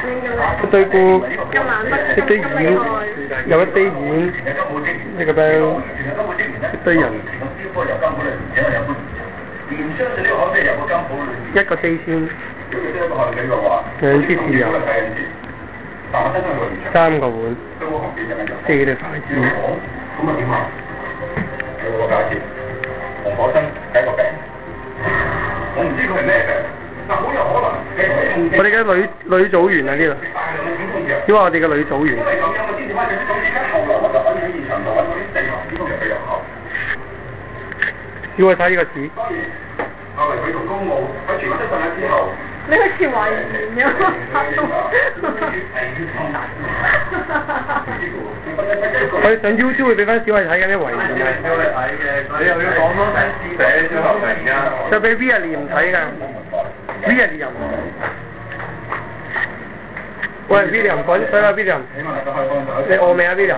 一堆菇，一堆丸，有一堆丸，一個餅，一堆人，一個地先，兩支豉油，三個碗，四對筷子。咁啊點啊？有個價錢，紅火參係一個病，我唔知佢係咩病，但好有可能係我哋嘅女組員啊呢度，因為我哋嘅女組員。因為咁樣我先至開始總之間，後來我就可以喺現場度揾嗰啲地方，呢個就比較好。要我睇呢個紙。當然，後來佢同公務喺全部都瞓咗之後。你好似懷疑咁我哋上 YouTube 會俾翻小慧睇緊啲遺言嘅。你又要講多啲寫小學嘅而家。就俾 Vianney 唔睇㗎 ，Vianney 又唔睇。喂 ，William 滾水啊 ，William。你餓未啊 ，William？